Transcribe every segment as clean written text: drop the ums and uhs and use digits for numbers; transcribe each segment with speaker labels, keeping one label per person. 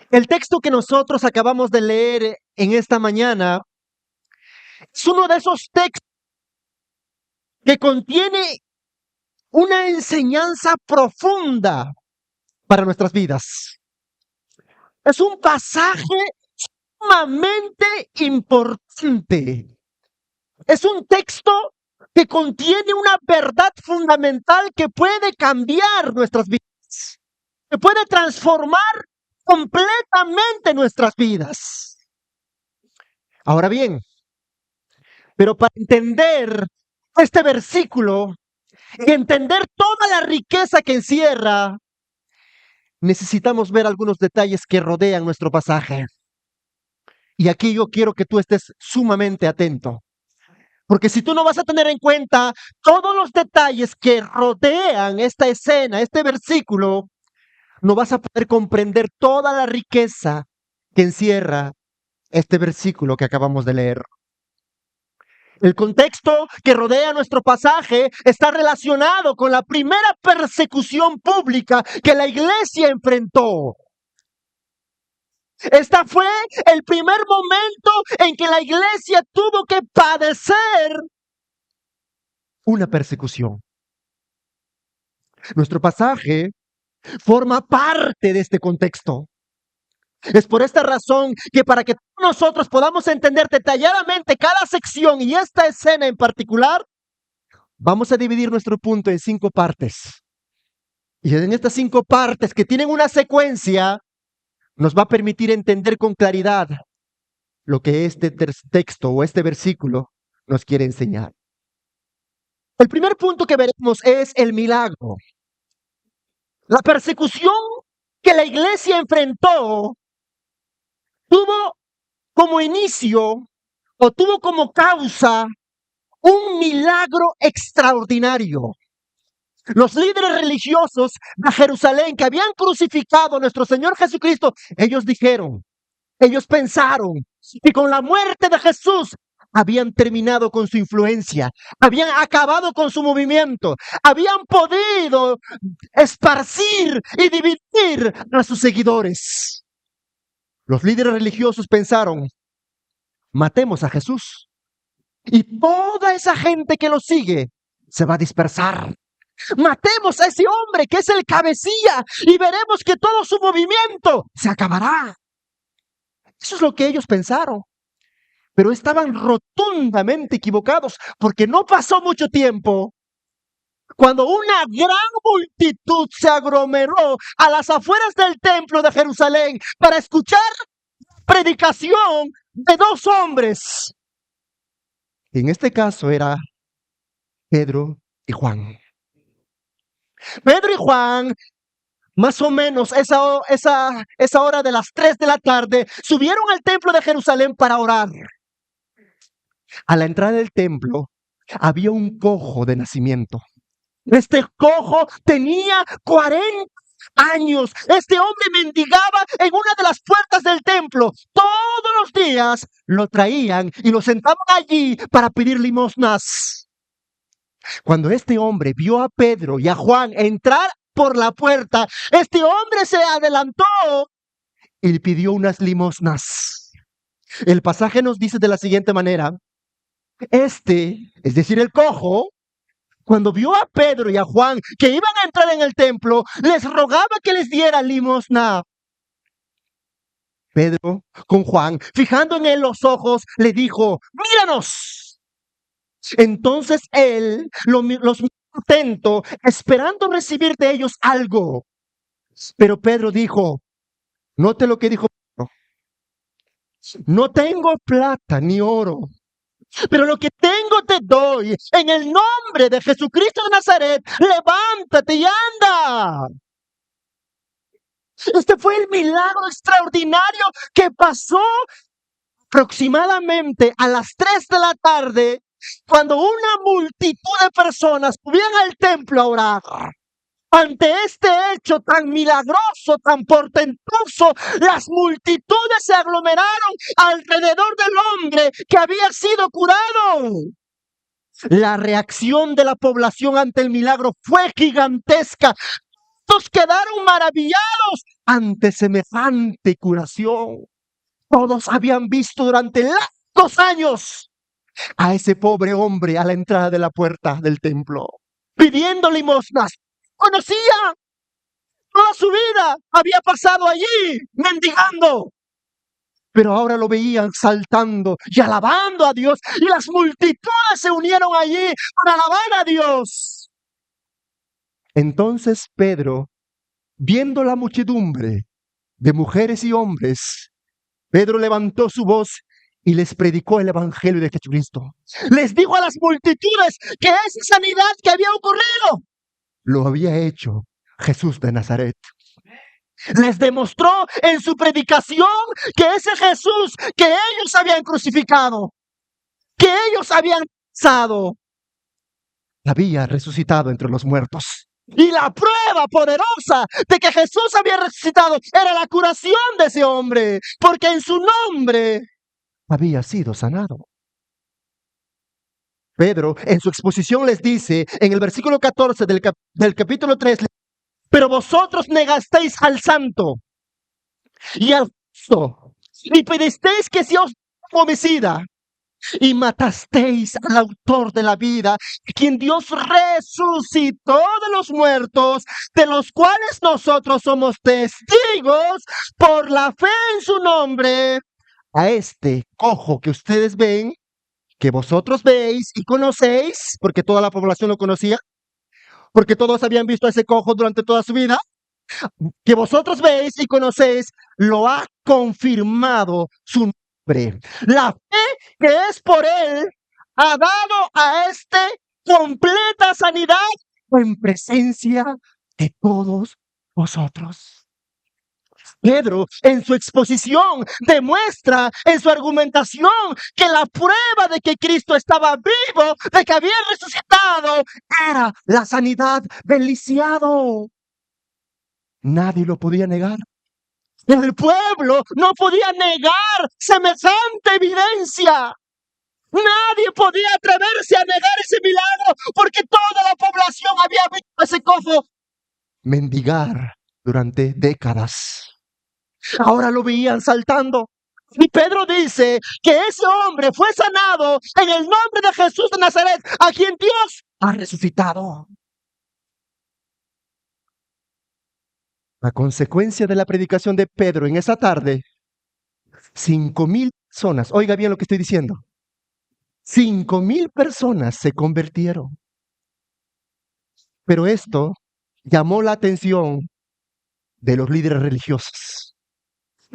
Speaker 1: El texto que nosotros acabamos de leer en esta mañana es uno de esos textos que contiene una enseñanza profunda para nuestras vidas. Es un pasaje sumamente importante. Es un texto que contiene una verdad fundamental que puede cambiar nuestras vidas, que puede transformar completamente nuestras vidas. Ahora bien, pero para entender este versículo y entender toda la riqueza que encierra, necesitamos ver algunos detalles que rodean nuestro pasaje. Y aquí yo quiero que tú estés sumamente atento. Porque si tú no vas a tener en cuenta todos los detalles que rodean esta escena, este versículo, no vas a poder comprender toda la riqueza que encierra este versículo que acabamos de leer. El contexto que rodea nuestro pasaje está relacionado con la primera persecución pública que la iglesia enfrentó. Este fue el primer momento en que la iglesia tuvo que padecer una persecución. Nuestro pasaje forma parte de este contexto. Es por esta razón que para que nosotros podamos entender detalladamente cada sección y esta escena en particular, vamos a dividir nuestro punto en 5 partes. Y en estas 5 partes que tienen una secuencia, nos va a permitir entender con claridad lo que este texto o este versículo nos quiere enseñar. El primer punto que veremos es el milagro. La persecución que la iglesia enfrentó tuvo como inicio o tuvo como causa un milagro extraordinario. Los líderes religiosos de Jerusalén que habían crucificado a nuestro Señor Jesucristo, ellos pensaron que con la muerte de Jesús habían terminado con su influencia, habían acabado con su movimiento, habían podido esparcir y dividir a sus seguidores. Los líderes religiosos pensaron, matemos a Jesús y toda esa gente que lo sigue se va a dispersar. Matemos a ese hombre que es el cabecilla y veremos que todo su movimiento se acabará. Eso es lo que ellos pensaron. Pero estaban rotundamente equivocados porque no pasó mucho tiempo cuando una gran multitud se aglomeró a las afueras del templo de Jerusalén para escuchar la predicación de 2 hombres. En este caso era Pedro y Juan. Pedro y Juan, más o menos esa hora de las 3 de la tarde, subieron al templo de Jerusalén para orar. A la entrada del templo había un cojo de nacimiento. Este cojo tenía 40 años. Este hombre mendigaba en una de las puertas del templo. Todos los días lo traían y lo sentaban allí para pedir limosnas. Cuando este hombre vio a Pedro y a Juan entrar por la puerta, este hombre se adelantó y le pidió unas limosnas. El pasaje nos dice de la siguiente manera: es decir, el cojo, cuando vio a Pedro y a Juan que iban a entrar en el templo, les rogaba que les diera limosna. Pedro, con Juan, fijando en él los ojos, le dijo, míranos. Entonces él los miró atento, esperando recibir de ellos algo. Pero Pedro dijo, note lo que dijo Pedro, no tengo plata ni oro, pero lo que tengo te doy. En el nombre de Jesucristo de Nazaret, levántate y anda. Este fue el milagro extraordinario que pasó aproximadamente a las 3 de la tarde, cuando una multitud de personas subían al templo a orar. Ante este hecho tan milagroso, tan portentoso, las multitudes se aglomeraron alrededor del hombre que había sido curado. La reacción de la población ante el milagro fue gigantesca. Todos quedaron maravillados ante semejante curación. Todos habían visto durante largos años a ese pobre hombre a la entrada de la puerta del templo, pidiendo limosnas. Conocía toda su vida, había pasado allí mendigando. Pero ahora lo veían saltando y alabando a Dios, y las multitudes se unieron allí para alabar a Dios. Entonces Pedro, viendo la muchedumbre de mujeres y hombres, Pedro levantó su voz y les predicó el evangelio de Jesucristo. Les dijo a las multitudes que esa sanidad que había ocurrido lo había hecho Jesús de Nazaret. Les demostró en su predicación que ese Jesús que ellos habían crucificado, que ellos habían pasado, había resucitado entre los muertos. Y la prueba poderosa de que Jesús había resucitado era la curación de ese hombre, porque en su nombre había sido sanado. Pedro en su exposición les dice en el versículo 14 del capítulo 3, pero vosotros negasteis al santo y al justo, y pedisteis que se os homicida, y matasteis al autor de la vida, quien Dios resucitó de los muertos, de los cuales nosotros somos testigos por la fe en su nombre. A este cojo que ustedes ven, que vosotros veis y conocéis, porque toda la población lo conocía, porque todos habían visto a ese cojo durante toda su vida, que vosotros veis y conocéis, lo ha confirmado su nombre. La fe que es por él ha dado a este completa sanidad en presencia de todos vosotros. Pedro, en su exposición, demuestra en su argumentación que la prueba de que Cristo estaba vivo, de que había resucitado, era la sanidad del lisiado. Nadie lo podía negar. El pueblo no podía negar semejante evidencia. Nadie podía atreverse a negar ese milagro porque toda la población había visto a ese cojo mendigar durante décadas. Ahora lo veían saltando. Y Pedro dice que ese hombre fue sanado en el nombre de Jesús de Nazaret, a quien Dios ha resucitado. A consecuencia de la predicación de Pedro en esa tarde, 5,000 personas, oiga bien lo que estoy diciendo, 5,000 personas se convirtieron. Pero esto llamó la atención de los líderes religiosos.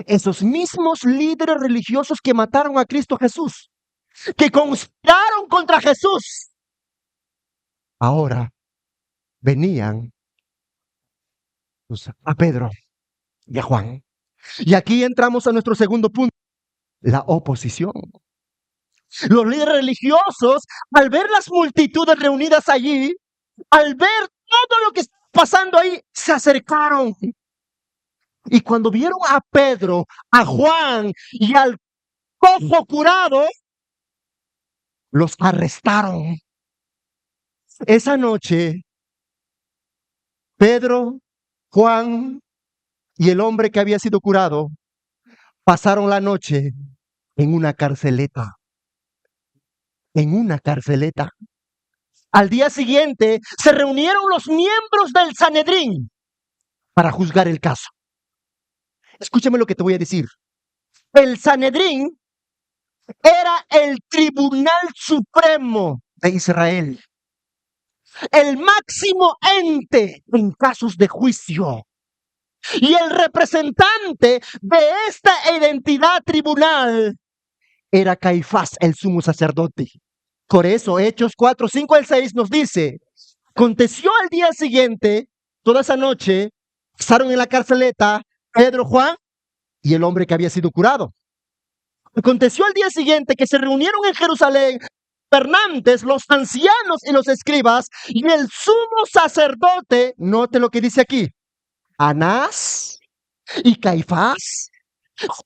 Speaker 1: Esos mismos líderes religiosos que mataron a Cristo Jesús, que conspiraron contra Jesús, ahora venían a Pedro y a Juan. Y aquí entramos a nuestro segundo punto, la oposición. Los líderes religiosos, al ver las multitudes reunidas allí, al ver todo lo que está pasando ahí, se acercaron. Y cuando vieron a Pedro, a Juan y al cojo curado, los arrestaron. Esa noche, Pedro, Juan y el hombre que había sido curado pasaron la noche en una carceleta. En una carceleta. Al día siguiente se reunieron los miembros del Sanedrín para juzgar el caso. Escúchame lo que te voy a decir. El Sanedrín era el tribunal supremo de Israel, el máximo ente en casos de juicio. Y el representante de esta identidad tribunal era Caifás, el sumo sacerdote. Por eso, Hechos 4, 5 al 6 nos dice, aconteció al día siguiente, toda esa noche, pasaron en la carceleta Pedro, Juan y el hombre que había sido curado. Aconteció al día siguiente que se reunieron en Jerusalén gobernantes, los ancianos y los escribas, y el sumo sacerdote, note lo que dice aquí, Anás y Caifás,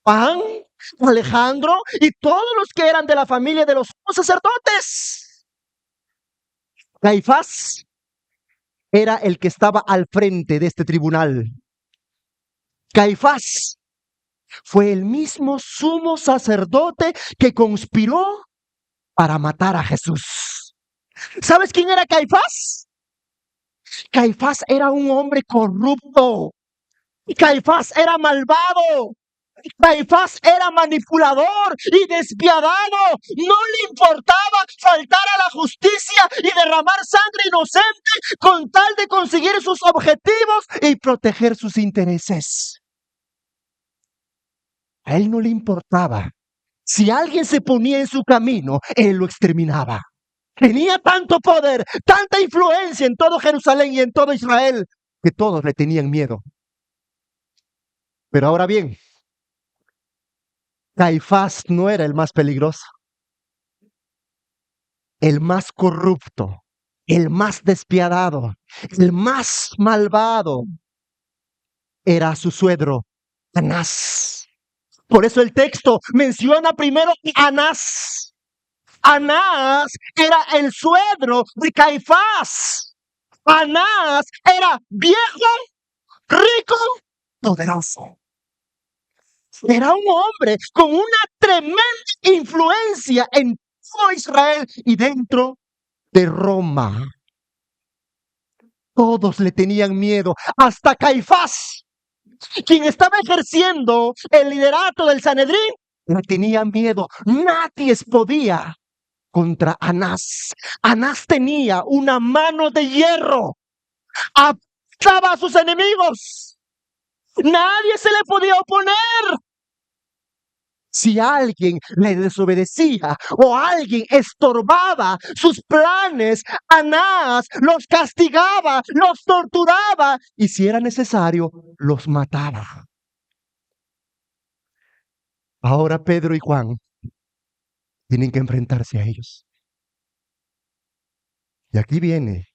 Speaker 1: Juan, Alejandro y todos los que eran de la familia de los sumos sacerdotes. Caifás era el que estaba al frente de este tribunal. Caifás fue el mismo sumo sacerdote que conspiró para matar a Jesús. ¿Sabes quién era Caifás? Caifás era un hombre corrupto. Caifás era malvado. Caifás era manipulador y despiadado. No le importaba faltar a la justicia y derramar sangre inocente con tal de conseguir sus objetivos y proteger sus intereses. A él no le importaba. Si alguien se ponía en su camino, él lo exterminaba. Tenía tanto poder, tanta influencia en todo Jerusalén y en todo Israel, que todos le tenían miedo. Pero ahora bien, Caifás no era el más peligroso, el más corrupto, el más despiadado, el más malvado. Era su suegro, Anás. Por eso el texto menciona primero a Anás. Anás era el suegro de Caifás. Anás era viejo, rico, poderoso. Era un hombre con una tremenda influencia en todo Israel y dentro de Roma. Todos le tenían miedo, hasta Caifás, quien estaba ejerciendo el liderato del Sanedrín, le tenía miedo. Nadie podía contra Anás. Anás tenía una mano de hierro, apretaba a sus enemigos. Nadie se le podía oponer. Si alguien le desobedecía o alguien estorbaba sus planes, Anás los castigaba, los torturaba y si era necesario, los mataba. Ahora Pedro y Juan tienen que enfrentarse a ellos. Y aquí viene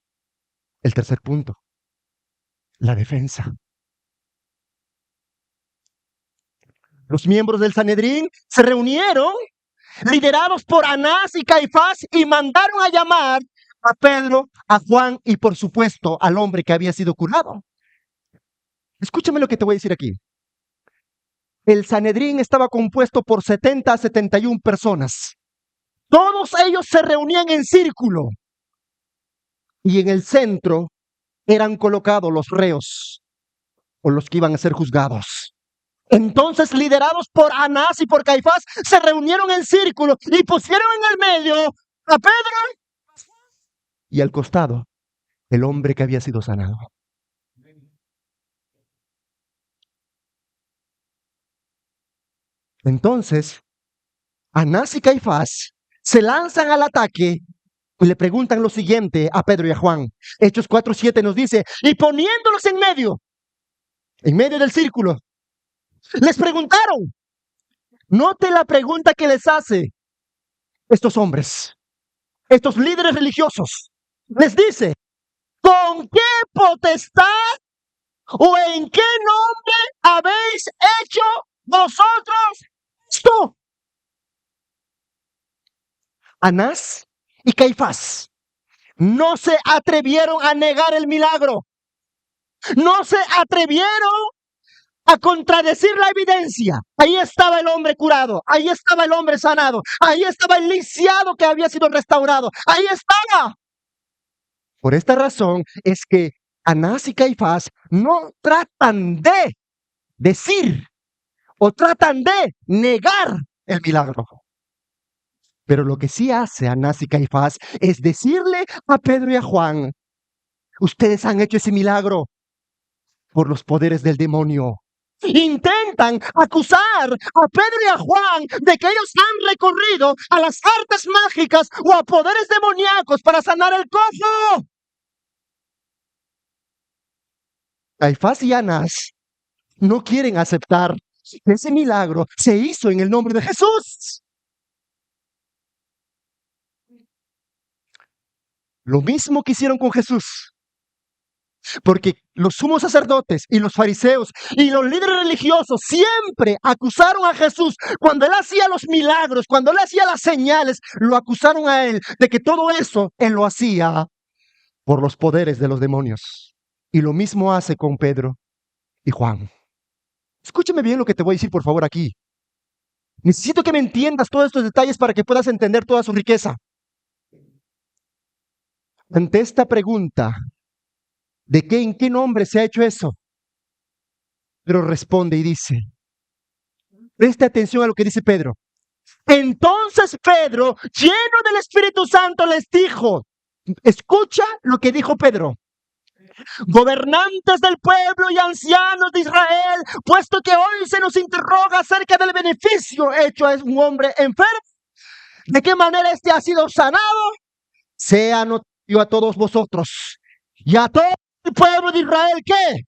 Speaker 1: el tercer punto, la defensa. Los miembros del Sanedrín se reunieron, liderados por Anás y Caifás, y mandaron a llamar a Pedro, a Juan y por supuesto al hombre que había sido curado. Escúchame lo que te voy a decir aquí. El Sanedrín estaba compuesto por 70 a 71 personas. Todos ellos se reunían en círculo y en el centro eran colocados los reos o los que iban a ser juzgados. Entonces, liderados por Anás y por Caifás, se reunieron en círculo y pusieron en el medio a Pedro y al costado el hombre que había sido sanado. Entonces, Anás y Caifás se lanzan al ataque y le preguntan lo siguiente a Pedro y a Juan. Hechos 4:7 nos dice, y poniéndolos en medio del círculo, les preguntaron. Note la pregunta que les hace estos hombres, estos líderes religiosos. Les dice, ¿con qué potestad o en qué nombre habéis hecho vosotros esto? Anás y Caifás no se atrevieron a negar el milagro. No se atrevieron a contradecir la evidencia. Ahí estaba el hombre curado, ahí estaba el hombre sanado, ahí estaba el lisiado que había sido restaurado, ahí estaba. Por esta razón es que Anás y Caifás no tratan de decir o tratan de negar el milagro. Pero lo que sí hace Anás y Caifás es decirle a Pedro y a Juan, ustedes han hecho ese milagro por los poderes del demonio. Intentan acusar a Pedro y a Juan de que ellos han recorrido a las artes mágicas o a poderes demoníacos para sanar el cojo. Caifás y Anás no quieren aceptar que ese milagro se hizo en el nombre de Jesús. Lo mismo que hicieron con Jesús. Porque los sumos sacerdotes y los fariseos y los líderes religiosos siempre acusaron a Jesús cuando él hacía los milagros, cuando él hacía las señales, lo acusaron a él de que todo eso él lo hacía por los poderes de los demonios. Y lo mismo hace con Pedro y Juan. Escúchame bien lo que te voy a decir, por favor, aquí. Necesito que me entiendas todos estos detalles para que puedas entender toda su riqueza. Ante esta pregunta, ¿en qué nombre se ha hecho eso? Pero responde y dice, preste atención a lo que dice Pedro. Entonces Pedro, lleno del Espíritu Santo, les dijo, escucha lo que dijo Pedro. Gobernantes del pueblo y ancianos de Israel, puesto que hoy se nos interroga acerca del beneficio hecho a un hombre enfermo, de qué manera este ha sido sanado, sea notorio a todos vosotros y a todo el pueblo de Israel que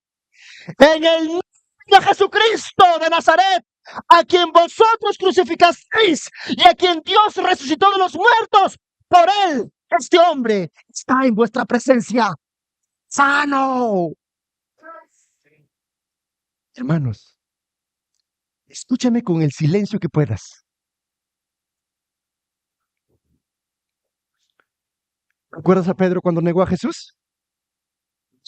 Speaker 1: en el nombre de Jesucristo de Nazaret, a quien vosotros crucificasteis y a quien Dios resucitó de los muertos, por él este hombre está en vuestra presencia sano. Hermanos, escúchame con el silencio que puedas. ¿Recuerdas a Pedro cuando negó a Jesús?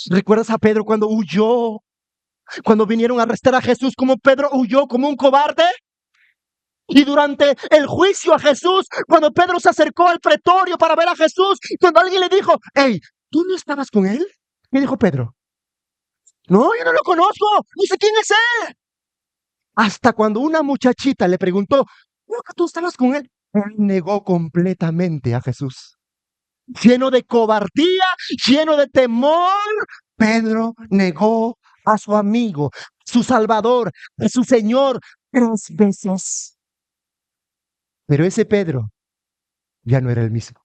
Speaker 1: ¿Recuerdas a Pedro cuando huyó? Cuando vinieron a arrestar a Jesús, como Pedro huyó como un cobarde. Y durante el juicio a Jesús, cuando Pedro se acercó al pretorio para ver a Jesús, cuando alguien le dijo, hey, ¿tú no estabas con él? ¿Qué dijo Pedro? No, yo no lo conozco, no sé quién es él. Hasta cuando una muchachita le preguntó, ¿no que tú estabas con él? Él negó completamente a Jesús. Lleno de cobardía, lleno de temor, Pedro negó a su amigo, su Salvador, a su Señor 3 veces. Pero ese Pedro ya no era el mismo.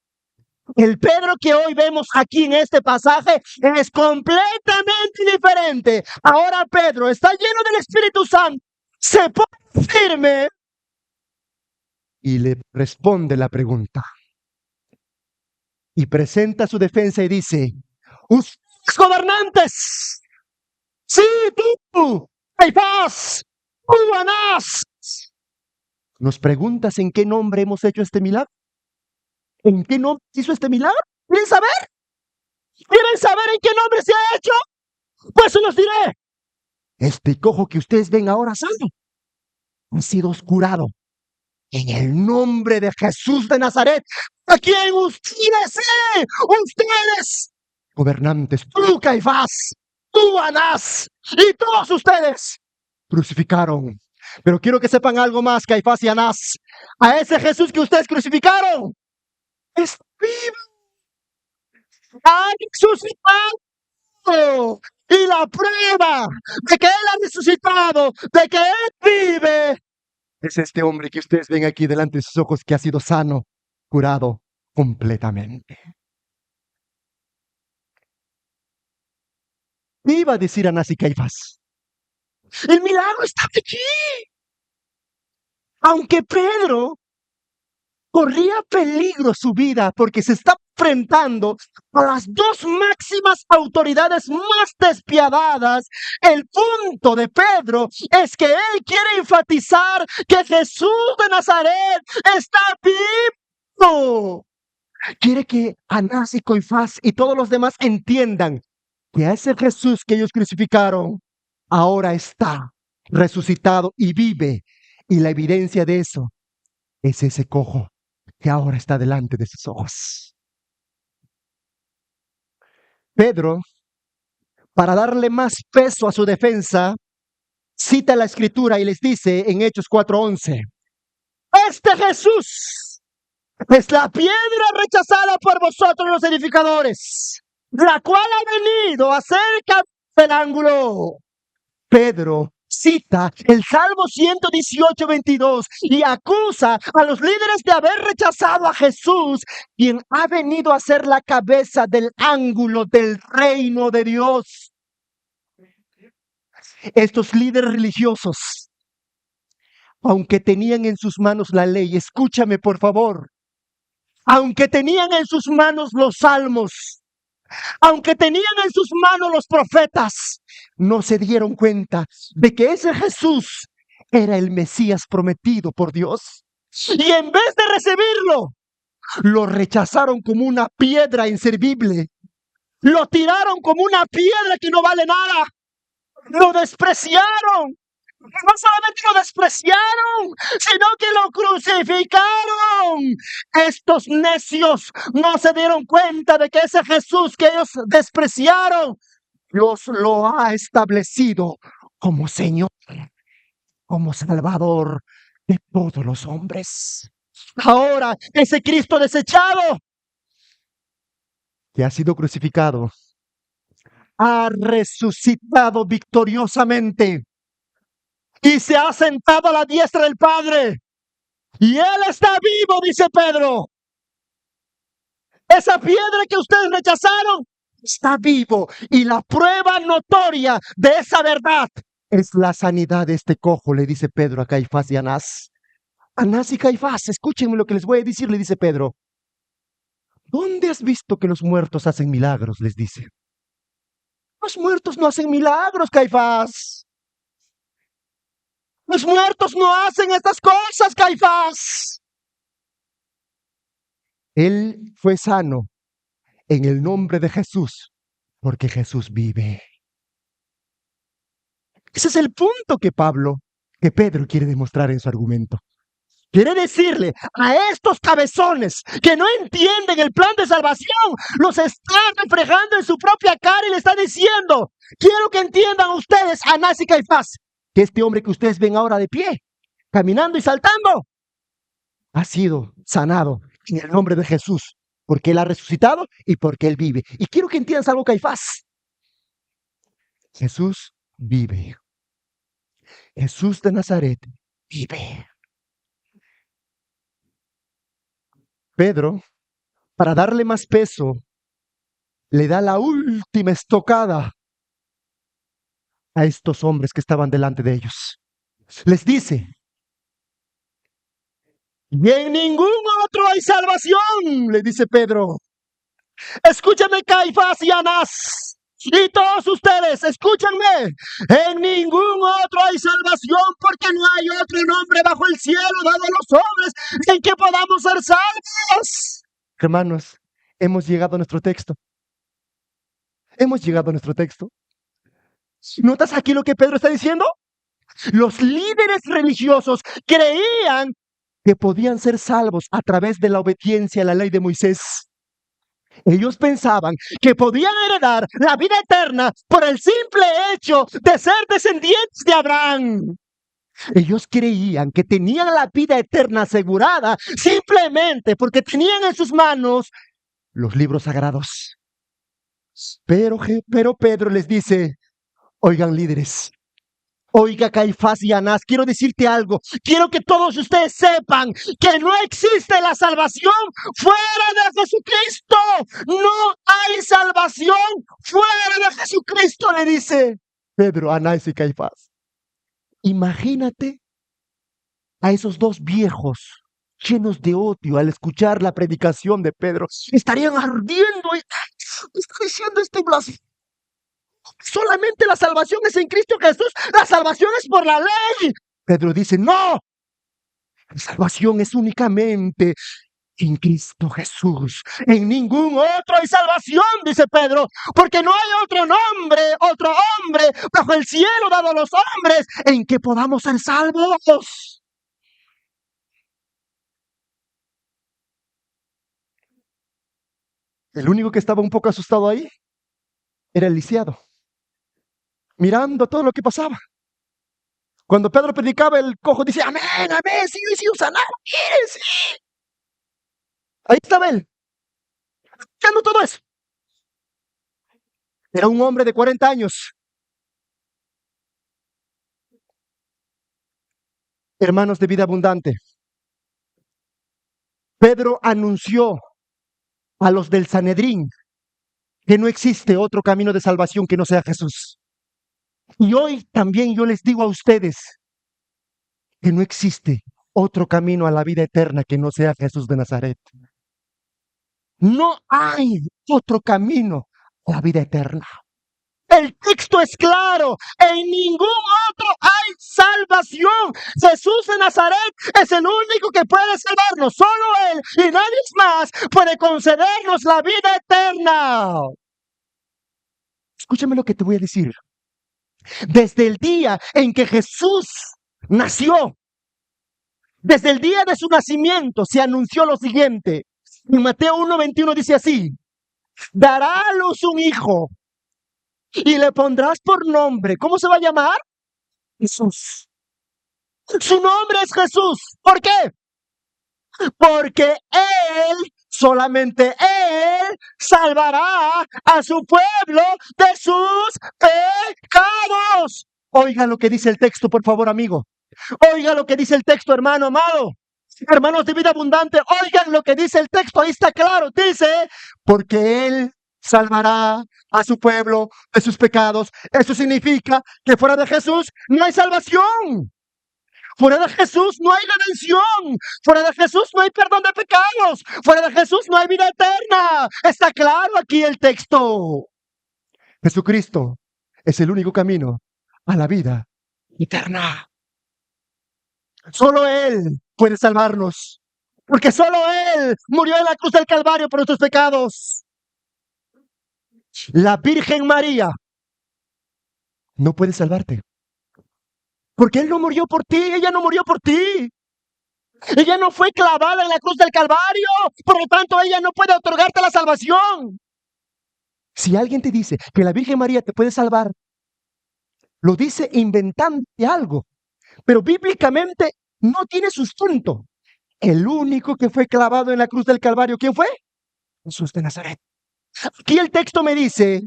Speaker 1: El Pedro que hoy vemos aquí en este pasaje es completamente diferente. Ahora Pedro está lleno del Espíritu Santo, se pone firme y le responde la pregunta. Y presenta su defensa y dice, ustedes gobernantes, sí, tú, Caifás, tú, Anás, ¿nos preguntas en qué nombre hemos hecho este milagro? ¿En qué nombre se hizo este milagro? ¿Quieren saber? ¿Quieren saber en qué nombre se ha hecho? Pues se los diré. Este cojo que ustedes ven ahora sano ha sido curado en el nombre de Jesús de Nazaret, a quien ustedes, gobernantes, tú, Caifás, tú, Anás, y todos ustedes crucificaron. Pero quiero que sepan algo más, Caifás y Anás. A ese Jesús que ustedes crucificaron es vivo. Ha resucitado. Y la prueba de que Él ha resucitado, de que Él vive, es este hombre que ustedes ven aquí delante de sus ojos, que ha sido sano, curado completamente. Iba a decir Anás y Caifás, el milagro está aquí. Aunque Pedro corría peligro su vida porque se está enfrentando a las dos máximas autoridades más despiadadas, el punto de Pedro es que él quiere enfatizar que Jesús de Nazaret está vivo. Quiere que Anás y Caifás y todos los demás entiendan que a ese Jesús que ellos crucificaron ahora está resucitado y vive. Y la evidencia de eso es ese cojo que ahora está delante de sus ojos. Pedro, para darle más peso a su defensa, cita la Escritura y les dice en Hechos 4:11, este Jesús es la piedra rechazada por vosotros los edificadores, la cual ha venido a ser el ángulo. Pedro cita el Salmo 118:22 y acusa a los líderes de haber rechazado a Jesús, quien ha venido a ser la cabeza del ángulo del reino de Dios. Estos líderes religiosos, aunque tenían en sus manos la ley, escúchame por favor, aunque tenían en sus manos los salmos, aunque tenían en sus manos los profetas, no se dieron cuenta de que ese Jesús era el Mesías prometido por Dios. Y en vez de recibirlo, lo rechazaron como una piedra inservible. Lo tiraron como una piedra que no vale nada. Lo despreciaron. No solamente lo despreciaron, sino que lo crucificaron. Estos necios no se dieron cuenta de que ese Jesús que ellos despreciaron, Dios lo ha establecido como Señor, como Salvador de todos los hombres. Ahora, ese Cristo desechado, que ha sido crucificado, ha resucitado victoriosamente y se ha sentado a la diestra del Padre. Y Él está vivo, dice Pedro. Esa piedra que ustedes rechazaron está vivo. Y la prueba notoria de esa verdad es la sanidad de este cojo, le dice Pedro a Caifás y Anás. Anás y Caifás, escúchenme lo que les voy a decir, le dice Pedro. ¿Dónde has visto que los muertos hacen milagros? Les dice. Los muertos no hacen milagros, Caifás. Los muertos no hacen estas cosas, Caifás. Él fue sano en el nombre de Jesús, porque Jesús vive. Ese es el punto que Pedro quiere demostrar en su argumento. Quiere decirle a estos cabezones que no entienden el plan de salvación, los está reflejando en su propia cara y le está diciendo, quiero que entiendan ustedes, Anás y Caifás, que este hombre que ustedes ven ahora de pie, caminando y saltando, ha sido sanado en el nombre de Jesús, porque Él ha resucitado y porque Él vive. Y quiero que entiendas algo, Caifás. Jesús vive. Jesús de Nazaret vive. Pedro, para darle más peso, le da la última estocada a estos hombres que estaban delante de ellos. Les dice, y en ningún otro hay salvación, le dice Pedro. Escúchame, Caifás y Anás, y todos ustedes, escúchenme. En ningún otro hay salvación, porque no hay otro nombre bajo el cielo dado a los hombres en que podamos ser salvos. Hermanos, hemos llegado a nuestro texto. Hemos llegado a nuestro texto. ¿Notas aquí lo que Pedro está diciendo? Los líderes religiosos creían que podían ser salvos a través de la obediencia a la ley de Moisés. Ellos pensaban que podían heredar la vida eterna por el simple hecho de ser descendientes de Abraham. Ellos creían que tenían la vida eterna asegurada simplemente porque tenían en sus manos los libros sagrados. Pero Pedro les dice, oigan líderes, oiga Caifás y Anás, quiero decirte algo. Quiero que todos ustedes sepan que no existe la salvación fuera de Jesucristo. No hay salvación fuera de Jesucristo, le dice Pedro, Anás y Caifás. Imagínate a esos dos viejos llenos de odio al escuchar la predicación de Pedro. Estarían ardiendo y está diciendo este blasfemo. Solamente la salvación es en Cristo Jesús. La salvación es por la ley. Pedro dice, no. La salvación es únicamente en Cristo Jesús. En ningún otro hay salvación, dice Pedro, porque no hay otro hombre bajo el cielo dado a los hombres en que podamos ser salvos. El único que estaba un poco asustado ahí era el lisiado, mirando todo lo que pasaba. Cuando Pedro predicaba, el cojo dice, amén, amén, sí, sanado, miren, sí. Ahí estaba él, escuchando todo eso. Era un hombre de 40 años. Hermanos de vida abundante, Pedro anunció a los del Sanedrín que no existe otro camino de salvación que no sea Jesús. Y hoy también yo les digo a ustedes que no existe otro camino a la vida eterna que no sea Jesús de Nazaret. No hay otro camino a la vida eterna. El texto es claro, en ningún otro hay salvación. Jesús de Nazaret es el único que puede salvarnos, solo Él y nadie más puede concedernos la vida eterna. Escúchame lo que te voy a decir. Desde el día en que Jesús nació, desde el día de su nacimiento, se anunció lo siguiente. En Mateo 1:21 dice así: dará a luz un hijo y le pondrás por nombre. ¿Cómo se va a llamar? Jesús. Su nombre es Jesús. ¿Por qué? Porque Él, solamente Él, salvará a su pueblo de sus pecados. Oiga lo que dice el texto, por favor, amigo. Oiga lo que dice el texto, hermano amado. Hermanos de vida abundante, oigan lo que dice el texto. Ahí está claro. Dice, porque Él salvará a su pueblo de sus pecados. Eso significa que fuera de Jesús no hay salvación. Fuera de Jesús no hay redención. Fuera de Jesús no hay perdón de pecados. Fuera de Jesús no hay vida eterna. Está claro aquí el texto. Jesucristo es el único camino a la vida eterna. Solo Él puede salvarnos, porque solo Él murió en la cruz del Calvario por nuestros pecados. La Virgen María no puede salvarte, porque Él no murió por ti, ella no murió por ti. Ella no fue clavada en la cruz del Calvario, por lo tanto ella no puede otorgarte la salvación. Si alguien te dice que la Virgen María te puede salvar, lo dice inventándote algo, pero bíblicamente no tiene sustento. El único que fue clavado en la cruz del Calvario, ¿quién fue? Jesús de Nazaret. Aquí el texto me dice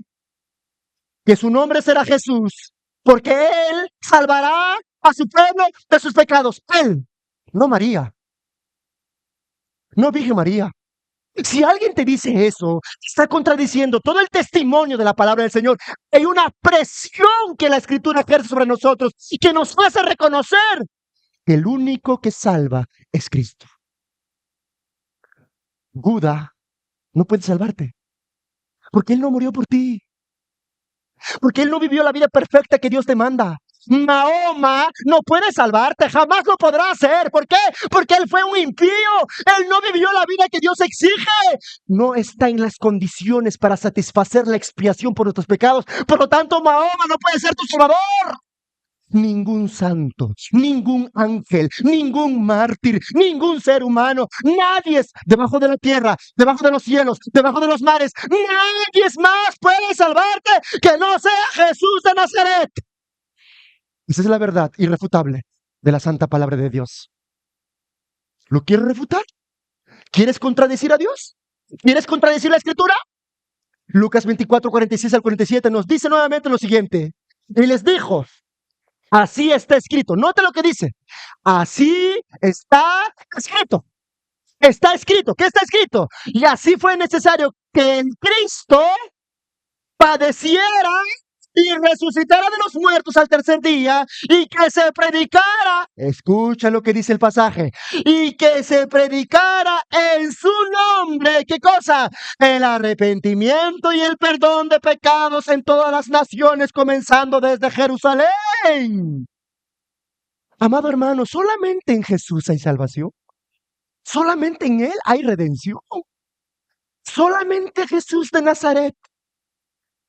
Speaker 1: que su nombre será Jesús, porque Él salvará a su pueblo de sus pecados. Él, no María, no Virgen María. Si alguien te dice eso, está contradiciendo todo el testimonio de la palabra del Señor. Hay una presión que la Escritura ejerce sobre nosotros y que nos hace reconocer que el único que salva es Cristo. Buda no puede salvarte, porque Él no murió por ti, porque Él no vivió la vida perfecta que Dios te manda. Mahoma no puede salvarte, jamás lo podrá hacer. ¿Por qué? Porque él fue un impío. Él no vivió la vida que Dios exige. No está en las condiciones para satisfacer la expiación por nuestros pecados. Por lo tanto, Mahoma no puede ser tu salvador. Ningún santo, ningún ángel, ningún mártir, ningún ser humano, nadie es debajo de la tierra, debajo de los cielos, debajo de los mares, nadie más puede salvarte que no sea Jesús de Nazaret. Esa es la verdad irrefutable de la santa palabra de Dios. ¿Lo quieres refutar? ¿Quieres contradecir a Dios? ¿Quieres contradecir la Escritura? Lucas 24, 46 al 47 nos dice nuevamente lo siguiente. Y les dijo, así está escrito. Note lo que dice. Así está escrito. Está escrito. ¿Qué está escrito? Y así fue necesario que el Cristo padeciera y resucitara de los muertos al tercer día, y que se predicara, escucha lo que dice el pasaje, y que se predicara en su nombre, ¿qué cosa? El arrepentimiento y el perdón de pecados en todas las naciones, comenzando desde Jerusalén. Amado hermano, solamente en Jesús hay salvación, solamente en Él hay redención, solamente Jesús de Nazaret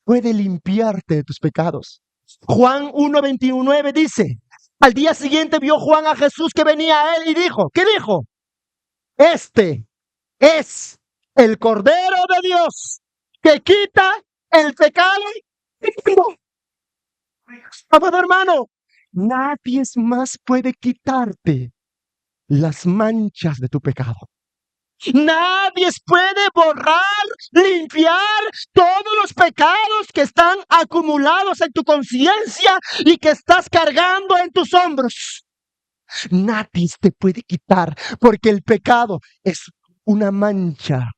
Speaker 1: puede limpiarte de tus pecados. Juan 1:29 dice, al día siguiente vio Juan a Jesús que venía a él y dijo, ¿qué dijo? Este es el Cordero de Dios que quita el pecado del mundo. Amado hermano, nadie más puede quitarte las manchas de tu pecado. Nadie puede borrar, limpiar todos los pecados que están acumulados en tu conciencia y que estás cargando en tus hombros. Nadie te puede quitar, porque el pecado es una mancha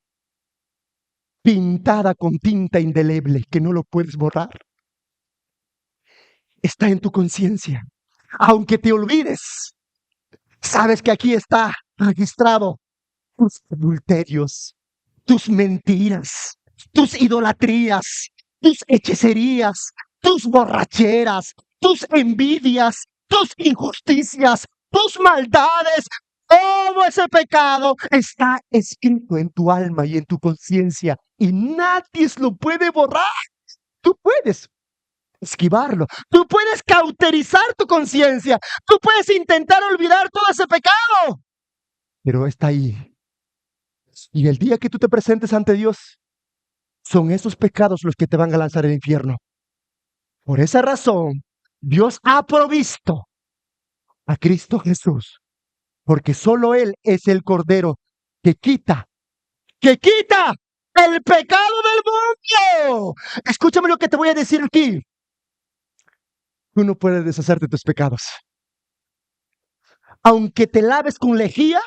Speaker 1: pintada con tinta indeleble que no lo puedes borrar. Está en tu conciencia. Aunque te olvides, sabes que aquí está registrado tus adulterios, tus mentiras, tus idolatrías, tus hechicerías, tus borracheras, tus envidias, tus injusticias, tus maldades. Todo ese pecado está escrito en tu alma y en tu conciencia y nadie lo puede borrar. Tú puedes esquivarlo, tú puedes cauterizar tu conciencia, tú puedes intentar olvidar todo ese pecado, pero está ahí. Y el día que tú te presentes ante Dios, son esos pecados los que te van a lanzar al infierno. Por esa razón, Dios ha provisto a Cristo Jesús, porque solo Él es el Cordero que quita el pecado del mundo. Escúchame lo que te voy a decir aquí. Tú no puedes deshacerte de tus pecados. Aunque te laves con lejía,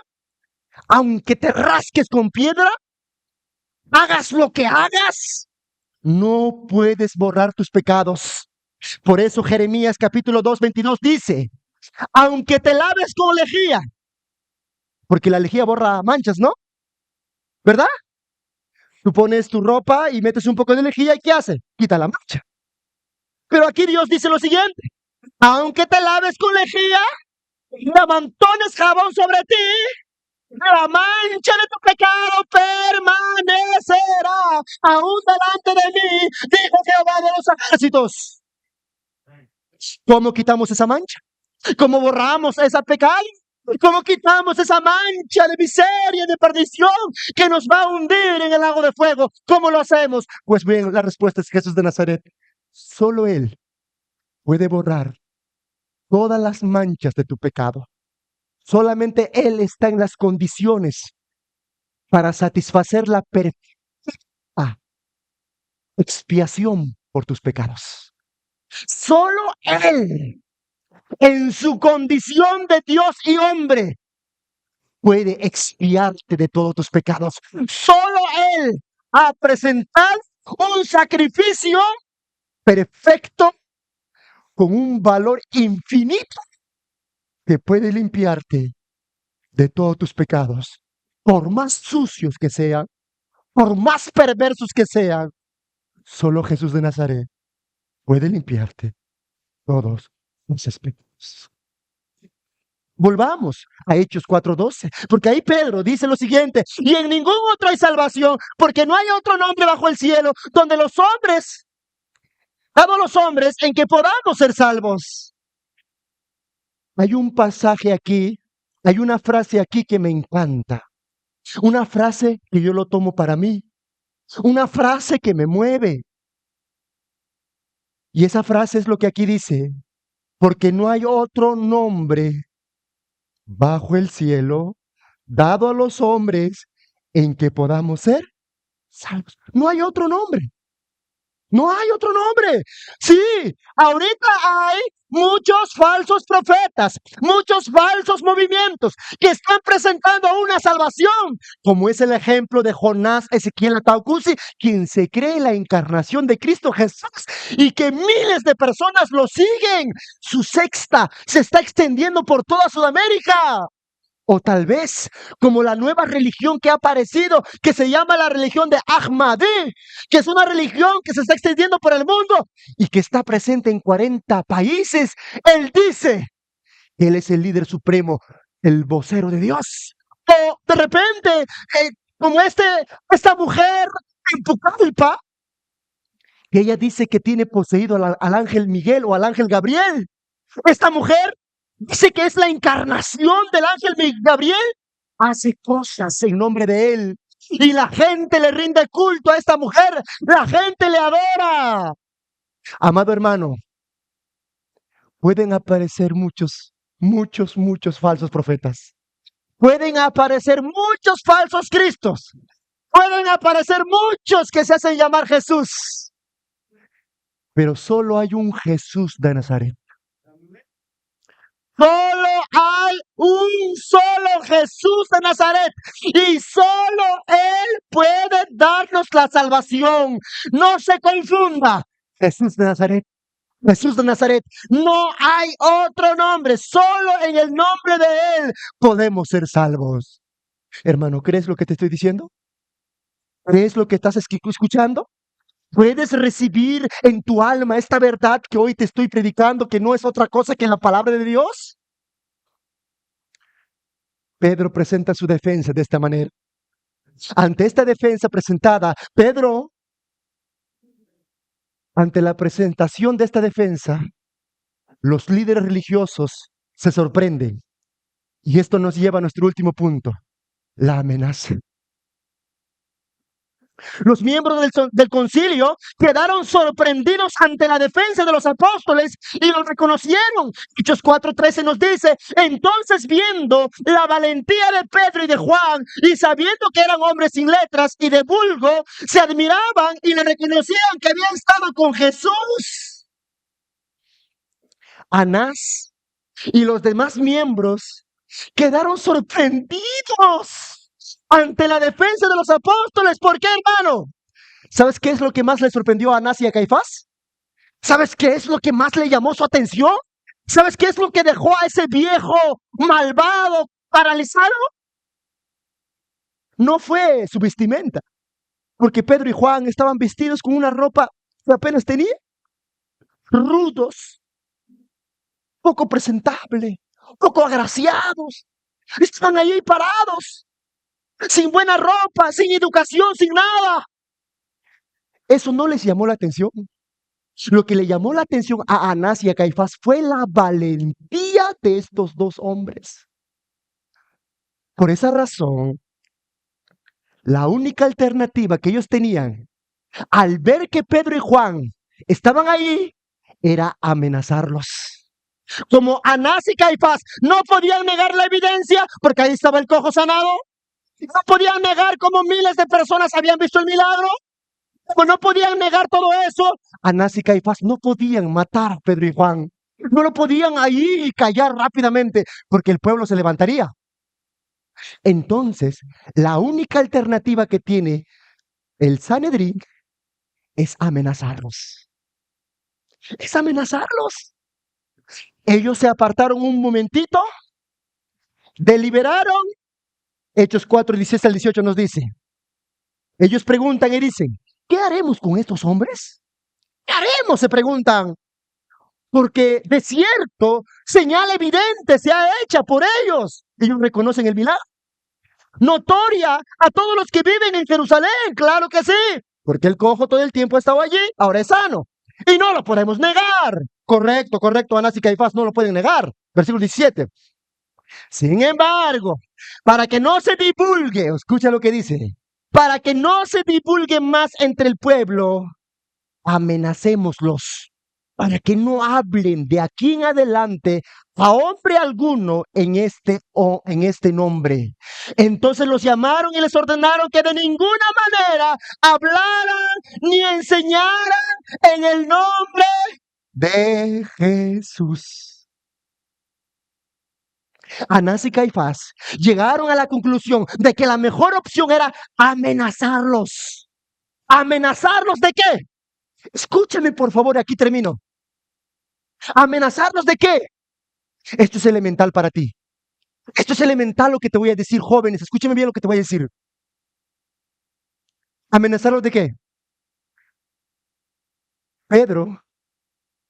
Speaker 1: aunque te rasques con piedra, hagas lo que hagas, no puedes borrar tus pecados. Por eso Jeremías capítulo 2:22 dice, aunque te laves con lejía, porque la lejía borra manchas, ¿no? ¿Verdad? Tú pones tu ropa y metes un poco de lejía y ¿qué hace? Quita la mancha. Pero aquí Dios dice lo siguiente, aunque te laves con lejía y amontones jabón sobre ti, la mancha de tu pecado permanecerá aún delante de mí, dijo Jehová de los ejércitos. ¿Cómo quitamos esa mancha? ¿Cómo borramos ese pecado? ¿Cómo quitamos esa mancha de miseria, de perdición que nos va a hundir en el lago de fuego? ¿Cómo lo hacemos? Pues bien, la respuesta es Jesús de Nazaret. Solo Él puede borrar todas las manchas de tu pecado. Solamente Él está en las condiciones para satisfacer la perfecta expiación por tus pecados. Solo Él, en su condición de Dios y hombre, puede expiarte de todos tus pecados. Solo Él ha presentado un sacrificio perfecto con un valor infinito que puede limpiarte de todos tus pecados. Por más sucios que sean, por más perversos que sean, solo Jesús de Nazaret puede limpiarte todos los pecados. Volvamos a Hechos 4:12, porque ahí Pedro dice lo siguiente, y en ningún otro hay salvación, porque no hay otro nombre bajo el cielo donde los hombres, dado los hombres, en que podamos ser salvos. Hay un pasaje aquí, hay una frase aquí que me encanta, una frase que yo lo tomo para mí, una frase que me mueve. Y esa frase es lo que aquí dice, porque no hay otro nombre bajo el cielo dado a los hombres en que podamos ser salvos. No hay otro nombre. No hay otro nombre. Sí, ahorita hay muchos falsos profetas, muchos falsos movimientos que están presentando una salvación, como es el ejemplo de Jonás Ezequiel Ataucusi, quien se cree la encarnación de Cristo Jesús y que miles de personas lo siguen. Su secta se está extendiendo por toda Sudamérica. O tal vez como la nueva religión que ha aparecido, que se llama la religión de Ahmadí, que es una religión que se está extendiendo por el mundo y que está presente en 40 países. Él dice que Él es el líder supremo, el vocero de Dios. O de repente, como esta mujer en Pucallpa, que ella dice que tiene poseído al ángel Miguel o al ángel Gabriel. Esta mujer dice que es la encarnación del ángel Gabriel, hace cosas en nombre de él y la gente le rinde culto a esta mujer, la gente le adora. Amado hermano, pueden aparecer muchos falsos profetas, pueden aparecer muchos falsos cristos, pueden aparecer muchos que se hacen llamar Jesús, pero solo hay un Jesús de Nazaret. Solo hay un solo Jesús de Nazaret y solo Él puede darnos la salvación. No se confunda. Jesús de Nazaret. Jesús de Nazaret. No hay otro nombre. Solo en el nombre de Él podemos ser salvos. Hermano, ¿crees lo que te estoy diciendo? ¿Crees lo que estás escuchando? ¿Puedes recibir en tu alma esta verdad que hoy te estoy predicando, que no es otra cosa que la palabra de Dios? Pedro presenta su defensa de esta manera. Ante esta defensa presentada, Pedro Ante la presentación de esta defensa, los líderes religiosos se sorprenden. Y esto nos lleva a nuestro último punto, la amenaza. Los miembros del concilio quedaron sorprendidos ante la defensa de los apóstoles y los reconocieron. Hechos 4:13 nos dice: entonces, viendo la valentía de Pedro y de Juan, y sabiendo que eran hombres sin letras y de vulgo, se admiraban y le reconocían que habían estado con Jesús. Anás y los demás miembros quedaron sorprendidos ante la defensa de los apóstoles. ¿Por qué, hermano? ¿Sabes qué es lo que más le sorprendió a Anás y a Caifás? ¿Sabes qué es lo que más le llamó su atención? ¿Sabes qué es lo que dejó a ese viejo malvado paralizado? No fue su vestimenta, porque Pedro y Juan estaban vestidos con una ropa que apenas tenía, rudos, poco presentable, poco agraciados. Estaban ahí parados, sin buena ropa, sin educación, sin nada. Eso no les llamó la atención. Lo que le llamó la atención a Anás y a Caifás fue la valentía de estos dos hombres. Por esa razón, la única alternativa que ellos tenían, al ver que Pedro y Juan estaban ahí, era amenazarlos. Como Anás y Caifás no podían negar la evidencia, porque ahí estaba el cojo sanado, no podían negar cómo miles de personas habían visto el milagro, como no podían negar todo eso, Anás y Caifás no podían matar a Pedro y Juan, no lo podían ahí callar rápidamente, porque el pueblo se levantaría. Entonces, la única alternativa que tiene el Sanedrín es amenazarlos. Es amenazarlos. Ellos se apartaron un momentito, deliberaron. Hechos 4:16 al 18 nos dice. Ellos preguntan y dicen: ¿qué haremos con estos hombres? ¿Qué haremos? Se preguntan. Porque de cierto, señal evidente se ha hecha por ellos. Ellos reconocen el milagro. Notoria a todos los que viven en Jerusalén, claro que sí. Porque el cojo todo el tiempo ha estado allí, ahora es sano. Y no lo podemos negar. Correcto, Anás y Caifás no lo pueden negar. Versículo 17. Sin embargo, para que no se divulgue, escucha lo que dice, para que no se divulgue más entre el pueblo, amenacémoslos, para que no hablen de aquí en adelante a hombre alguno en este nombre. Entonces los llamaron y les ordenaron que de ninguna manera hablaran ni enseñaran en el nombre de Jesús. Anás y Caifás llegaron a la conclusión de que la mejor opción era amenazarlos. ¿Amenazarlos de qué? Escúchame, por favor, aquí termino. ¿Amenazarlos de qué? Esto es elemental para ti. Esto es elemental lo que te voy a decir, jóvenes. Escúchame bien lo que te voy a decir. ¿Amenazarlos de qué? Pedro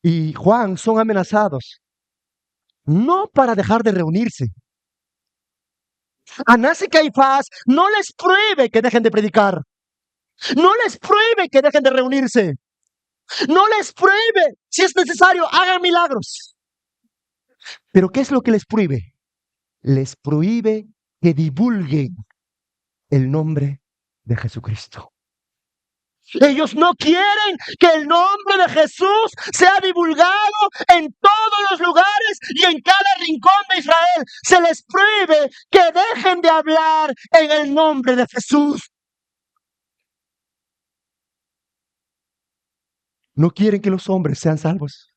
Speaker 1: y Juan son amenazados, no para dejar de reunirse. Anás y Caifás no les prohíbe que dejen de predicar. No les prohíbe que dejen de reunirse. No les prohíbe, si es necesario, hagan milagros. Pero ¿qué es lo que les prohíbe? Les prohíbe que divulguen el nombre de Jesucristo. Ellos no quieren que el nombre de Jesús sea divulgado en todos los lugares y en cada rincón de Israel. Se les prohíbe que dejen de hablar en el nombre de Jesús. No quieren que los hombres sean salvos.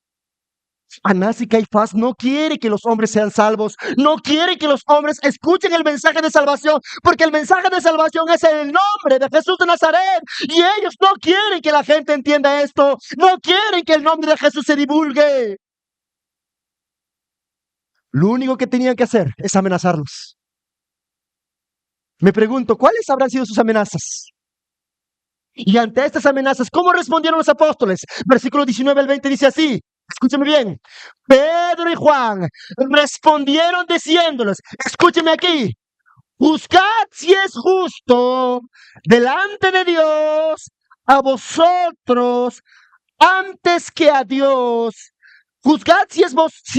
Speaker 1: Anás y Caifás no quieren que los hombres sean salvos, no quieren que los hombres escuchen el mensaje de salvación, porque el mensaje de salvación es el nombre de Jesús de Nazaret, y ellos no quieren que la gente entienda esto, no quieren que el nombre de Jesús se divulgue. Lo único que tenían que hacer es amenazarlos. Me pregunto, ¿cuáles habrán sido sus amenazas? Y ante estas amenazas, ¿cómo respondieron los apóstoles? Versículo 19 al 20 dice así. Escúcheme bien. Pedro y Juan respondieron diciéndoles, escúcheme aquí, buscad si es justo delante de Dios a vosotros antes que a Dios. Juzgad si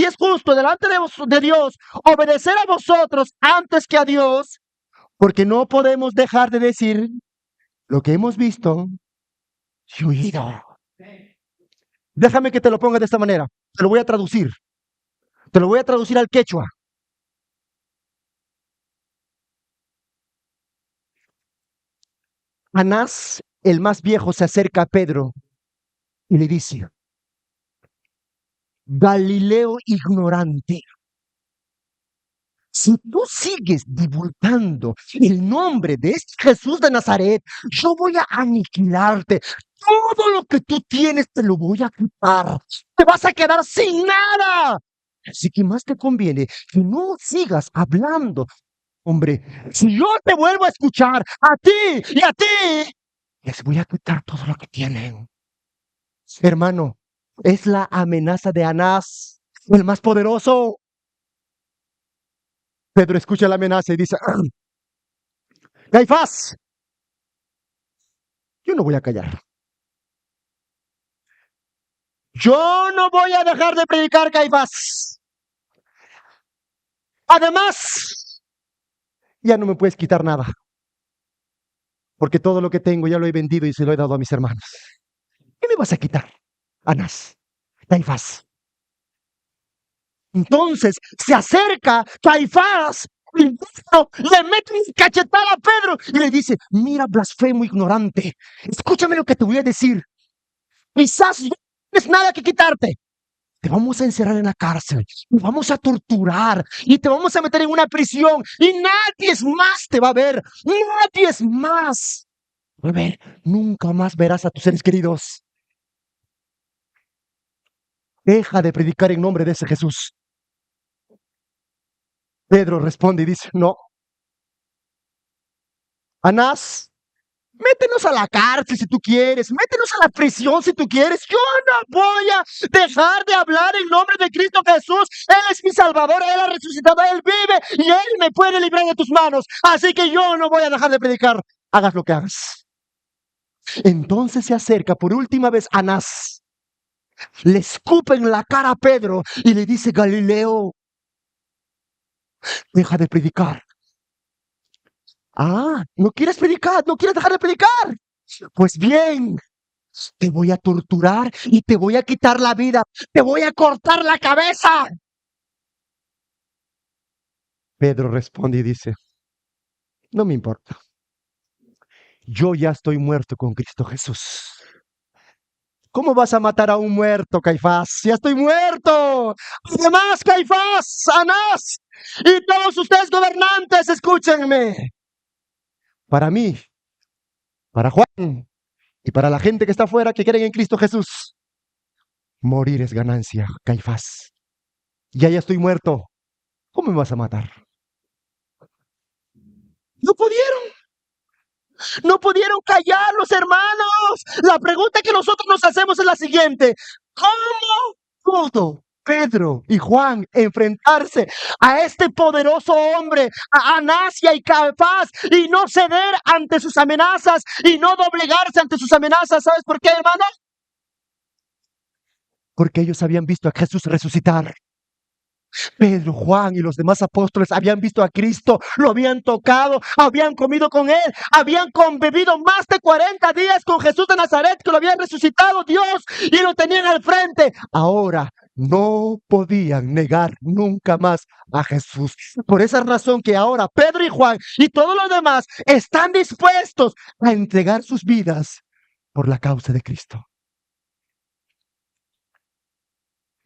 Speaker 1: es justo delante de Dios obedecer a vosotros antes que a Dios, porque no podemos dejar de decir lo que hemos visto y oído. Déjame que te lo ponga de esta manera. Te lo voy a traducir. Te lo voy a traducir al quechua. Anás, el más viejo, se acerca a Pedro y le dice: Galileo ignorante, si tú sigues divulgando el nombre de este Jesús de Nazaret, yo voy a aniquilarte. Todo lo que tú tienes te lo voy a quitar. Te vas a quedar sin nada. Así que más te conviene que no sigas hablando. Hombre, si yo te vuelvo a escuchar a ti y a ti, les voy a quitar todo lo que tienen. Hermano, es la amenaza de Anás, el más poderoso. Pedro escucha la amenaza y dice: Caifás, yo no voy a callar. Yo no voy a dejar de predicar, Caifás. Además, ya no me puedes quitar nada, porque todo lo que tengo ya lo he vendido y se lo he dado a mis hermanos. ¿Qué me vas a quitar, Anás, Caifás? Entonces se acerca Caifás y le mete un cachetada a Pedro y le dice: mira, blasfemo ignorante, escúchame lo que te voy a decir. Quizás no tienes nada que quitarte. Te vamos a encerrar en la cárcel, te vamos a torturar y te vamos a meter en una prisión y nadie más te va a ver, nadie más. A ver, nunca más verás a tus seres queridos. Deja de predicar en nombre de ese Jesús. Pedro responde y dice: no, Anás, métenos a la cárcel si tú quieres, métenos a la prisión si tú quieres. Yo no voy a dejar de hablar en nombre de Cristo Jesús. Él es mi Salvador, Él ha resucitado, Él vive y Él me puede librar de tus manos. Así que yo no voy a dejar de predicar, hagas lo que hagas. Entonces se acerca por última vez Anás, le escupe en la cara a Pedro y le dice: Galileo, deja de predicar. Ah, ¿no quieres predicar? ¿No quieres dejar de predicar? Pues bien, te voy a torturar y te voy a quitar la vida. Te voy a cortar la cabeza. Pedro responde y dice: no me importa. Yo ya estoy muerto con Cristo Jesús. ¿Cómo vas a matar a un muerto, Caifás? ¡Ya estoy muerto! Además, Caifás, Anás y todos ustedes gobernantes, escúchenme. Para mí, para Juan y para la gente que está afuera que creen en Cristo Jesús, morir es ganancia, Caifás. Ya estoy muerto. ¿Cómo me vas a matar? No pudieron. No pudieron callar los hermanos. La pregunta que nosotros nos hacemos es la siguiente: ¿cómo pudo Pedro y Juan enfrentarse a este poderoso hombre, a Anás y Caifás, y no ceder ante sus amenazas y no doblegarse ante sus amenazas? ¿Sabes por qué, hermano? Porque ellos habían visto a Jesús resucitar. Pedro, Juan y los demás apóstoles habían visto a Cristo, lo habían tocado, habían comido con Él, habían convivido más de 40 días con Jesús de Nazaret, que lo habían resucitado Dios y lo tenían al frente. Ahora no podían negar nunca más a Jesús. Por esa razón que ahora Pedro y Juan y todos los demás están dispuestos a entregar sus vidas por la causa de Cristo.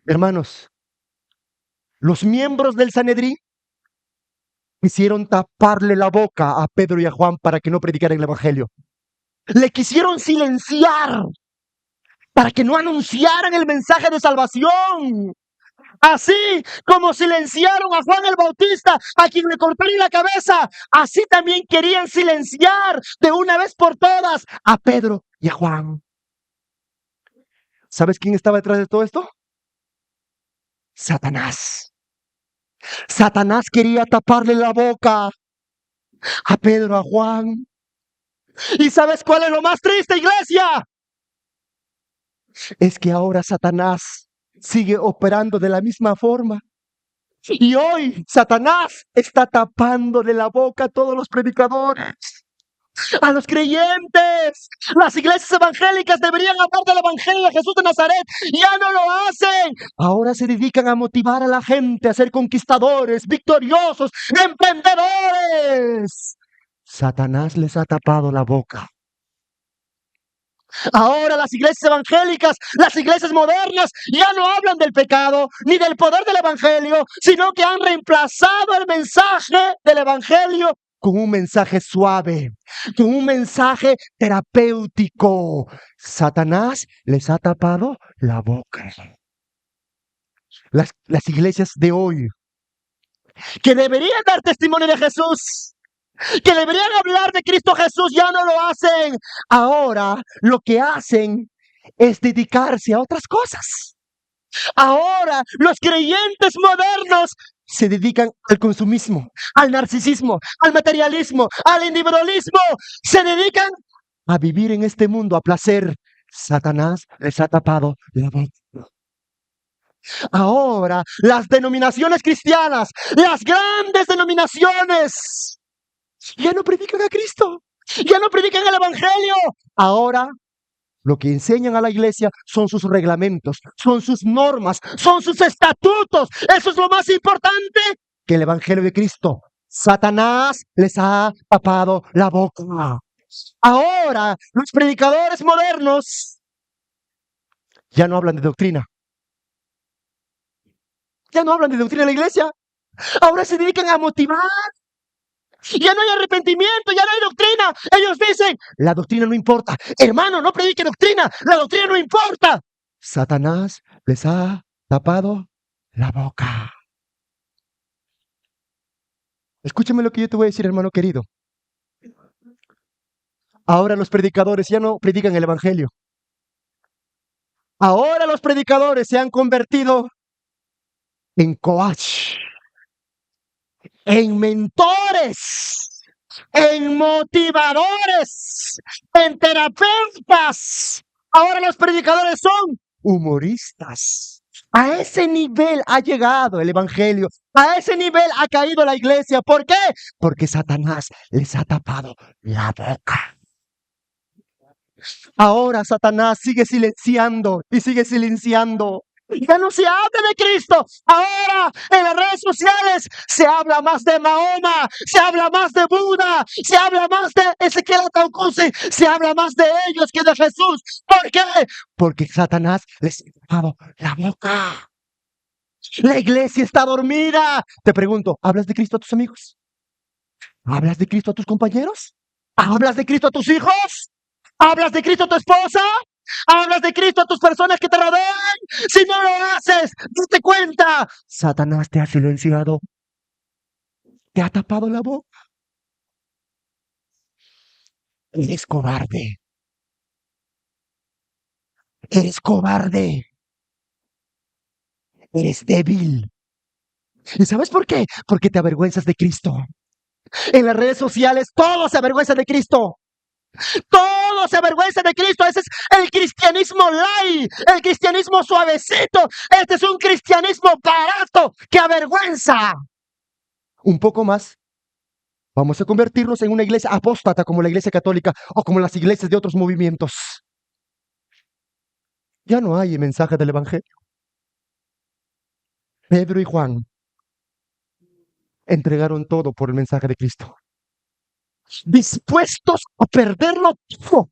Speaker 1: Hermanos, los miembros del Sanedrín quisieron taparle la boca a Pedro y a Juan para que no predicaran el Evangelio. Le quisieron silenciar para que no anunciaran el mensaje de salvación. Así como silenciaron a Juan el Bautista, a quien le cortaron la cabeza, así también querían silenciar de una vez por todas a Pedro y a Juan. ¿Sabes quién estaba detrás de todo esto? Satanás. Satanás quería taparle la boca a Pedro, a Juan. ¿Y sabes cuál es lo más triste, iglesia? es que ahora Satanás sigue operando de la misma forma. Y hoy Satanás está tapándole la boca a todos los predicadores, a los creyentes. Las iglesias evangélicas deberían hablar del evangelio de Jesús de Nazaret. Ya no lo hacen. Ahora se dedican a motivar a la gente a ser conquistadores, victoriosos, emprendedores. Satanás les ha tapado la boca. Ahora las iglesias evangélicas, las iglesias modernas, ya no hablan del pecado ni del poder del evangelio, sino que han reemplazado el mensaje del evangelio con un mensaje suave, con un mensaje terapéutico. Satanás les ha tapado la boca. Las iglesias de hoy, que deberían dar testimonio de Jesús, que deberían hablar de Cristo Jesús, ya no lo hacen. Ahora lo que hacen es dedicarse a otras cosas. Ahora los creyentes modernos se dedican al consumismo, al narcisismo, al materialismo, al individualismo. Se dedican a vivir en este mundo a placer. Satanás les ha tapado la boca. Ahora las denominaciones cristianas, las grandes denominaciones, ya no predican a Cristo, ya no predican el evangelio. Ahora lo que enseñan a la iglesia son sus reglamentos, son sus normas, son sus estatutos. Eso es lo más importante que el evangelio de Cristo. Satanás les ha tapado la boca. Ahora los predicadores modernos ya no hablan de doctrina. Ya no hablan de doctrina en la iglesia. Ahora se dedican a motivar. Ya no hay arrepentimiento, ya no hay doctrina. Ellos dicen, la doctrina no importa. Hermano, no predique doctrina. La doctrina no importa. Satanás les ha tapado la boca. Escúchame lo que yo te voy a decir, hermano querido. Ahora los predicadores ya no predican el evangelio. Ahora los predicadores se han convertido en coach, en mentores, en motivadores, en terapeutas. Ahora los predicadores son humoristas. A ese nivel ha llegado el evangelio. A ese nivel ha caído la iglesia. ¿Por qué? Porque Satanás les ha tapado la boca. Ahora Satanás sigue silenciando y sigue silenciando. Ya no se habla de Cristo. Ahora en las redes sociales se habla más de Mahoma, se habla más de Buda, se habla más de Ezequiel Ataucusi, se habla más de ellos que de Jesús. ¿Por qué? Porque Satanás les ha tapado la boca. La iglesia está dormida. Te pregunto, ¿hablas de Cristo a tus amigos? ¿Hablas de Cristo a tus compañeros? ¿Hablas de Cristo a tus hijos? ¿Hablas de Cristo a tu esposa? ¿Hablas de Cristo a tus personas que te rodean? Si no lo haces, date cuenta. Satanás te ha silenciado. Te ha tapado la boca. Eres cobarde. Eres cobarde. Eres débil. ¿Y sabes por qué? Porque te avergüenzas de Cristo. En las redes sociales todos se avergüenzan de Cristo. Todos se avergüenzan de Cristo. Ese es el cristianismo light, el cristianismo suavecito. Este es un cristianismo barato que avergüenza. Un poco más, vamos a convertirnos en una iglesia apóstata como la iglesia católica o como las iglesias de otros movimientos. Ya no hay mensaje del evangelio. Pedro y Juan entregaron todo por el mensaje de Cristo, dispuestos a perderlo todo.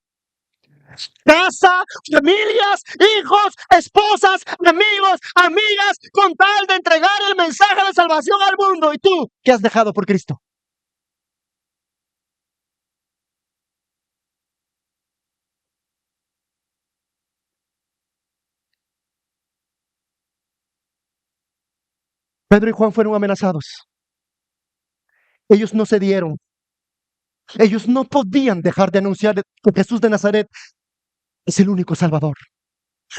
Speaker 1: Casa, familias, hijos, esposas, amigos, amigas, con tal de entregar el mensaje de salvación al mundo. ¿Y tú qué has dejado por Cristo? Pedro y Juan fueron amenazados. Ellos no cedieron. Ellos no podían dejar de anunciar que Jesús de Nazaret es el único Salvador.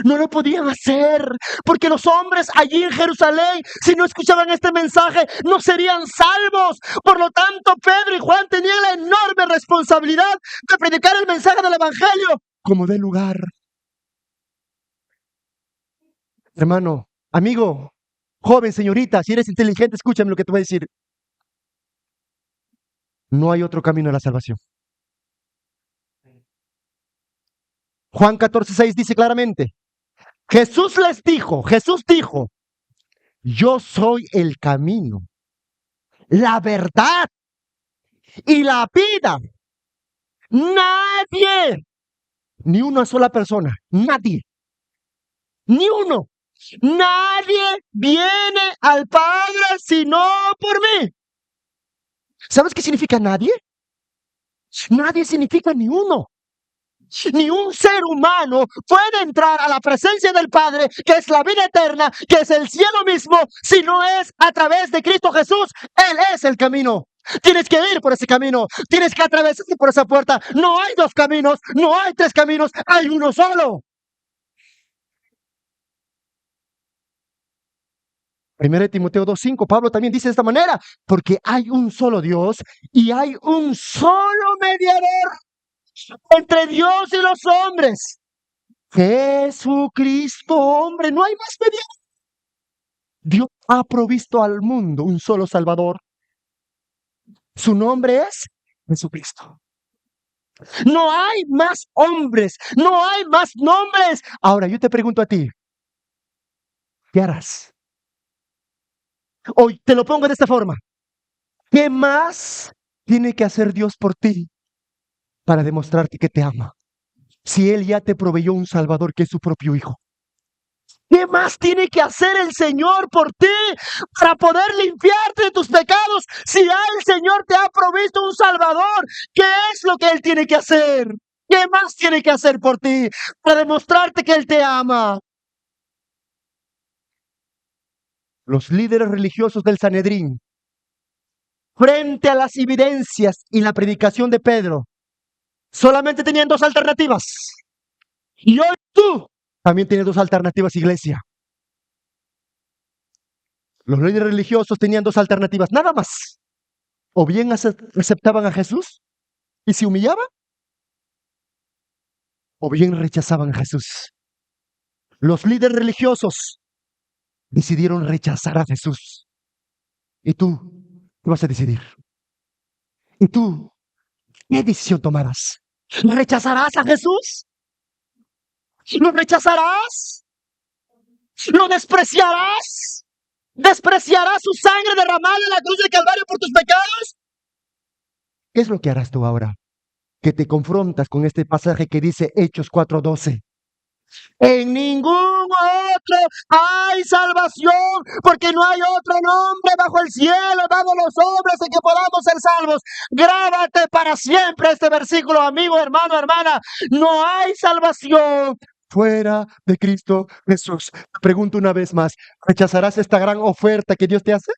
Speaker 1: No lo podían hacer, porque los hombres allí en Jerusalén, si no escuchaban este mensaje, no serían salvos. Por lo tanto, Pedro y Juan tenían la enorme responsabilidad de predicar el mensaje del evangelio como dé lugar. Hermano, amigo, joven, señorita, si eres inteligente, escúchame lo que te voy a decir. No hay otro camino a la salvación. Juan 14:6 dice claramente, Jesús dijo, yo soy el camino, la verdad y la vida. Nadie, ni una sola persona, nadie, ni uno, nadie viene al Padre sino por mí. ¿Sabes qué significa nadie? Nadie significa ni uno. Ni un ser humano puede entrar a la presencia del Padre, que es la vida eterna, que es el cielo mismo, si no es a través de Cristo Jesús. Él es el camino. Tienes que ir por ese camino, tienes que atravesar por esa puerta. No hay dos caminos, no hay tres caminos, hay uno solo. 1 Timoteo 2:5, Pablo también dice de esta manera, porque hay un solo Dios y hay un solo mediador entre Dios y los hombres. Jesucristo, hombre, no hay más mediador. Dios ha provisto al mundo un solo Salvador. Su nombre es Jesucristo. No hay más hombres, no hay más nombres. Ahora yo te pregunto a ti, ¿qué harás? Hoy te lo pongo de esta forma. ¿Qué más tiene que hacer Dios por ti para demostrarte que te ama? Si Él ya te proveyó un Salvador que es su propio Hijo. ¿Qué más tiene que hacer el Señor por ti para poder limpiarte de tus pecados? Si ya el Señor te ha provisto un Salvador, ¿qué es lo que Él tiene que hacer? ¿Qué más tiene que hacer por ti para demostrarte que Él te ama? Los líderes religiosos del Sanedrín, frente a las evidencias y la predicación de Pedro, solamente tenían dos alternativas. Y hoy tú también tienes dos alternativas, iglesia. Los líderes religiosos tenían dos alternativas, nada más. O bien aceptaban a Jesús y se humillaban, o bien rechazaban a Jesús. Los líderes religiosos decidieron rechazar a Jesús. ¿Y tú qué vas a decidir? ¿Y tú qué decisión tomarás? ¿Rechazarás a Jesús? ¿Lo rechazarás? ¿Lo despreciarás? ¿Despreciarás su sangre derramada en la cruz del Calvario por tus pecados? ¿Qué es lo que harás tú ahora? Que te confrontas con este pasaje que dice Hechos 4:12. En ningún otro hay salvación, porque no hay otro nombre bajo el cielo dado a los hombres en que podamos ser salvos. Grábate para siempre este versículo, amigo, hermano, hermana. No hay salvación fuera de Cristo Jesús. Pregunto una vez más, ¿rechazarás esta gran oferta que Dios te hace?